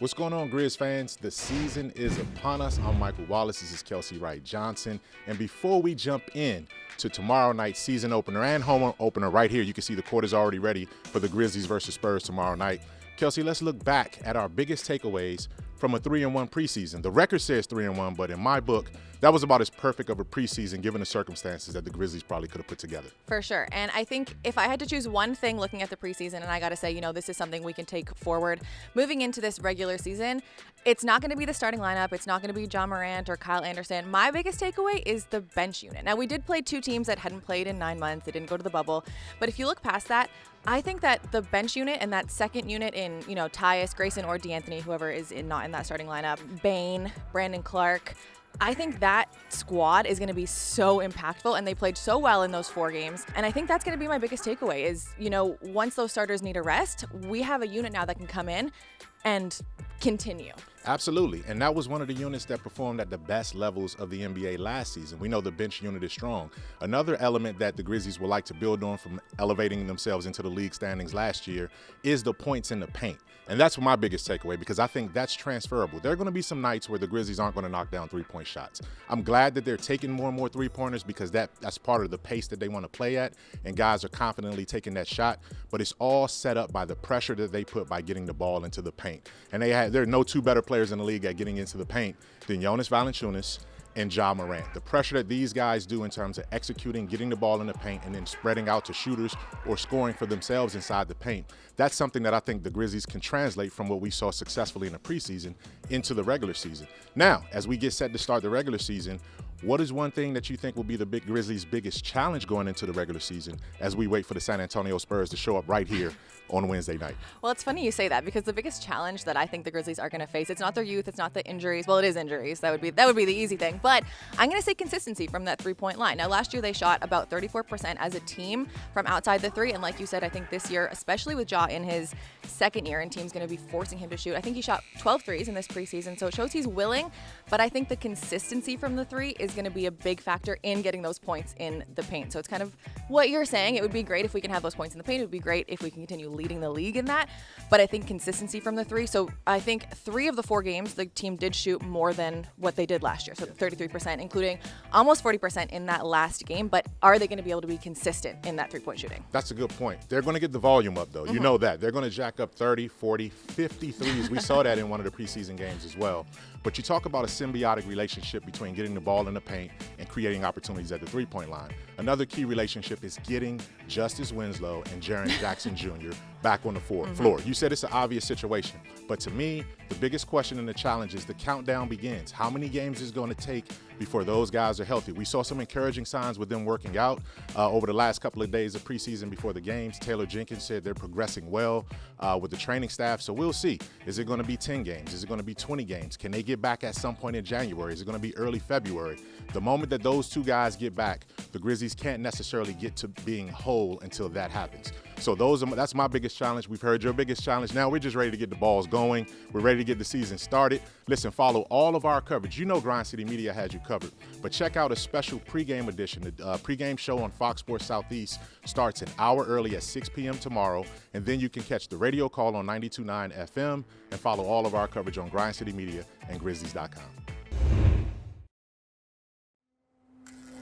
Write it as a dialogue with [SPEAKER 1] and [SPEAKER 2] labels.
[SPEAKER 1] What's going on, Grizz fans? The season is upon us. I'm Michael Wallace. This is Kelcey Wright Johnson. And before we jump in to tomorrow night's season opener and home opener right here, you can see the court is already ready for the Grizzlies versus Spurs tomorrow night. Kelcey, let's look back at our biggest takeaways from a 3-1 preseason. The record says 3-1, but in my book, that was about as perfect of a preseason given the circumstances that the Grizzlies probably could have put together.
[SPEAKER 2] For sure. And I think if I had to choose one thing looking at the preseason, and I got to say, this is something we can take forward moving into this regular season, it's not going to be the starting lineup. It's not going to be John Morant or Kyle Anderson. My biggest takeaway is the bench unit. Now, we did play two teams that hadn't played in 9 months. They didn't go to the bubble. But if you look past that, I think that the bench unit and that second unit in, Tyus, Grayson, or D'Anthony, whoever is not in that starting lineup, Bane, Brandon Clark, I think that squad is going to be so impactful, and they played so well in those 4 games. And I think that's going to be my biggest takeaway is, once those starters need a rest, we have a unit now that can come in and continue.
[SPEAKER 1] Absolutely. And that was one of the units that performed at the best levels of the NBA last season. We know the bench unit is strong. Another element that the Grizzlies would like to build on from elevating themselves into the league standings last year is the points in the paint. And that's my biggest takeaway because I think that's transferable. There are going to be some nights where the Grizzlies aren't going to knock down 3-point shots. I'm glad that they're taking more and more 3-pointers because that's part of the pace that they want to play at, and guys are confidently taking that shot. But it's all set up by the pressure that they put by getting the ball into the paint. And there are no two better players in the league at getting into the paint than Jonas Valanciunas and Ja Morant. The pressure that these guys do in terms of executing, getting the ball in the paint, and then spreading out to shooters or scoring for themselves inside the paint, that's something that I think the Grizzlies can translate from what we saw successfully in the preseason into the regular season. Now, as we get set to start the regular season, what is one thing that you think will be the big Grizzlies' biggest challenge going into the regular season as we wait for the San Antonio Spurs to show up right here on Wednesday night?
[SPEAKER 2] Well, it's funny you say that because the biggest challenge that I think the Grizzlies are going to face, it's not their youth, it's not the injuries. Well, it is injuries. That would be the easy thing. But I'm going to say consistency from that 3-point line. Now, last year they shot about 34% as a team from outside the 3. And like you said, I think this year, especially with Ja in his second year and team's going to be forcing him to shoot, I think he shot 12 threes in this preseason. So it shows he's willing. But I think the consistency from the 3 is going to be a big factor in getting those points in the paint. So it's kind of what you're saying. It would be great if we can have those points in the paint. It would be great if we can continue leading the league in that. But I think consistency from the 3. So I think 3 of the 4 games, the team did shoot more than what they did last year. So 33%, including almost 40% in that last game. But are they going to be able to be consistent in that 3-point shooting?
[SPEAKER 1] That's a good point. They're going to get the volume up, though. You know that. They're going to jack up 30, 40, 50 threes. We saw that in one of the preseason games as well. But you talk about a symbiotic relationship between getting the ball in the paint and creating opportunities at the 3-point line. Another key relationship is getting Justice Winslow and Jaren Jackson Jr. back on the floor. You said it's an obvious situation, but to me, the biggest question and the challenge is the countdown begins. How many games is it going to take before those guys are healthy? We saw some encouraging signs with them working out over the last couple of days of preseason before the games. Taylor Jenkins said they're progressing well with the training staff, so we'll see. Is it going to be 10 games? Is it going to be 20 games? Can they get back at some point in January? Is it going to be early February? The moment that those 2 guys get back, the Grizzlies can't necessarily get to being whole until that happens. So that's my biggest challenge. We've heard your biggest challenge. Now we're just ready to get the balls going. We're ready to get the season started. Listen, follow all of our coverage. You know Grind City Media has you covered. But check out a special pregame edition. The pregame show on Fox Sports Southeast starts an hour early at 6 p.m. tomorrow. And then you can catch the radio call on 92.9 FM and follow all of our coverage on Grind City Media and Grizzlies.com.